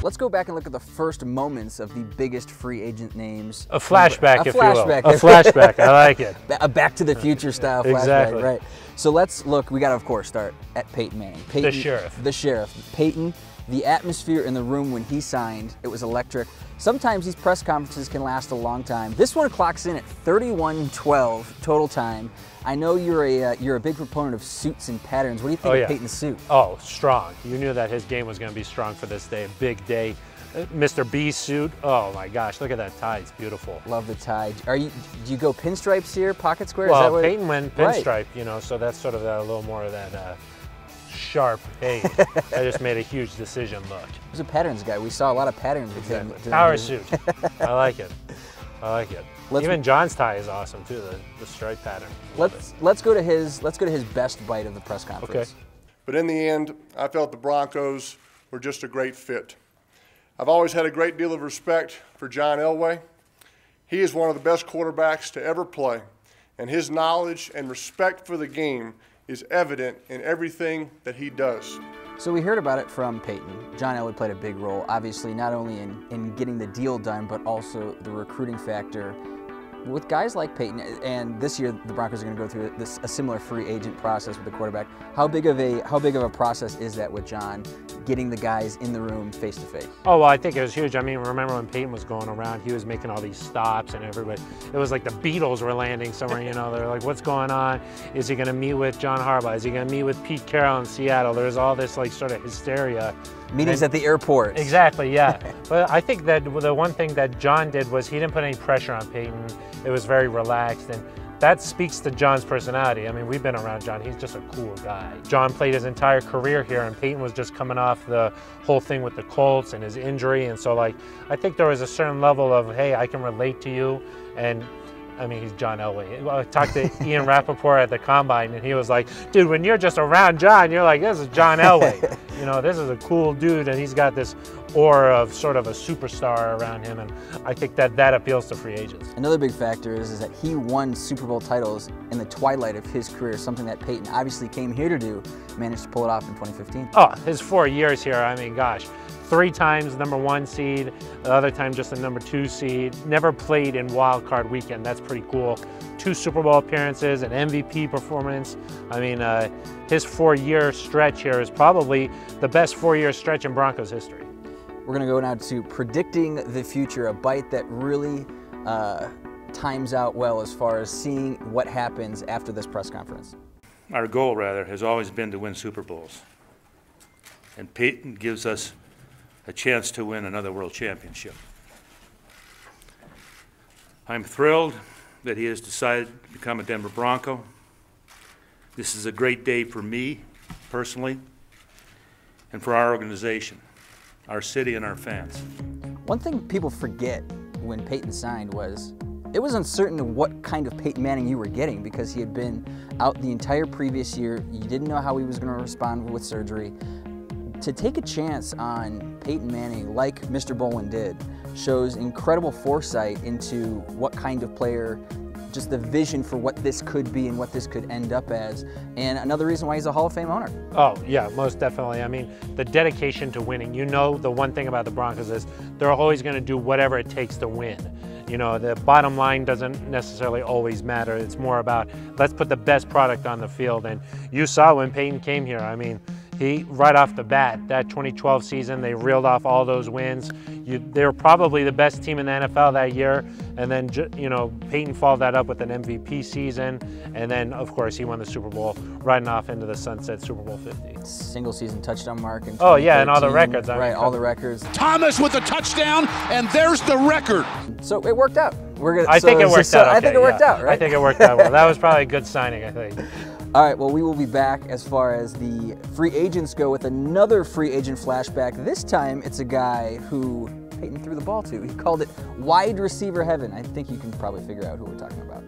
Let's go back and look at the first moments of the biggest free agent names. A flashback, if you will. A flashback. flashback, I like it. A Back to the Future style flashback, Exactly. right. So let's look, we got to of course start at Peyton Manning. Peyton, The sheriff. The sheriff. Peyton, the atmosphere in the room when he signed, it was electric. Sometimes these press conferences can last a long time. This one clocks in at 31:12 total time. I know you're a big proponent of suits and patterns. What do you think of Peyton's suit? Oh, strong. You knew that his game was going to be strong for this day. A big day. Mr. B suit. Oh my gosh, look at that tie. It's beautiful. Love the tie. Do you go pinstripes here, pocket square? Well, is that what Peyton went pinstripe, you know, so that's sort of a little more of that sharp, hey, I just made a huge decision look. He's a patterns guy. We saw a lot of patterns with him. Power suit. I like it. I like it. Even John's tie is awesome too, the stripe pattern. Let's go to his best bite of the press conference. Okay. But in the end, I felt the Broncos were just a great fit. I've always had a great deal of respect for John Elway. He is one of the best quarterbacks to ever play, and his knowledge and respect for the game is evident in everything that he does. So we heard about it from Peyton. John Elway played a big role, obviously, not only in getting the deal done, but also the recruiting factor. With guys like Peyton, and this year the Broncos are going to go through a similar free agent process with the quarterback. How big of a process is that with John, getting the guys in the room face to face? Oh, well, I think it was huge. I mean, remember when Peyton was going around, he was making all these stops and everybody, it was like the Beatles were landing somewhere, you know, they're like, what's going on? Is he going to meet with John Harbaugh? Is he going to meet with Pete Carroll in Seattle? There's all this like sort of hysteria. Meetings at the airport. Exactly, yeah. But I think that the one thing that John did was he didn't put any pressure on Peyton. It was very relaxed, and that speaks to John's personality. I mean, we've been around John. He's just a cool guy. John played his entire career here, and Peyton was just coming off the whole thing with the Colts and his injury, and so like I think there was a certain level of, hey, I can relate to you, and I mean, he's John Elway. I talked to Ian Rappaport at the Combine, and he was like, dude, when you're just around John, you're like, this is John Elway. You know, this is a cool dude, and he's got this aura of sort of a superstar around him, and I think that appeals to free agents. Another big factor is that he won Super Bowl titles in the twilight of his career, something that Peyton obviously came here to do, managed to pull it off in 2015. Oh, his 4 years here, I mean, gosh. 3 times #1 seed, the other time just a #2 seed. Never played in wild card weekend. That's pretty cool. 2 Super Bowl appearances, an MVP performance. I mean, his 4-year stretch here is probably the best 4-year stretch in Broncos history. We're going to go now to predicting the future, a bite that really times out well as far as seeing what happens after this press conference. Our goal, rather, has always been to win Super Bowls. And Peyton gives us a chance to win another world championship. I'm thrilled that he has decided to become a Denver Bronco. This is a great day for me, personally, and for our organization, our city, and our fans. One thing people forget when Peyton signed was it was uncertain what kind of Peyton Manning you were getting because he had been out the entire previous year. You didn't know how he was going to respond with surgery. To take a chance on Peyton Manning, like Mr. Bolin did, shows incredible foresight into what kind of player, just the vision for what this could be and what this could end up as, and another reason why he's a Hall of Fame owner. Oh, yeah, most definitely. I mean, the dedication to winning. You know, the one thing about the Broncos is they're always going to do whatever it takes to win. You know, the bottom line doesn't necessarily always matter. It's more about let's put the best product on the field, and you saw when Peyton came here, I mean, he, right off the bat, that 2012 season, they reeled off all those wins. They were probably the best team in the NFL that year. And then, you know, Peyton followed that up with an MVP season. And then, of course, he won the Super Bowl, riding off into the sunset, Super Bowl 50. Single season touchdown mark in 2013. Oh, yeah, and all the records. Right, all the records. Thomas with a touchdown, and there's the record. So it worked out. I think it worked out. I think it worked out, right? I think it worked out well. That was probably a good signing, I think. All right, well, we will be back as far as the free agents go with another free agent flashback. This time, it's a guy who Peyton threw the ball to. He called it wide receiver heaven. I think you can probably figure out who we're talking about.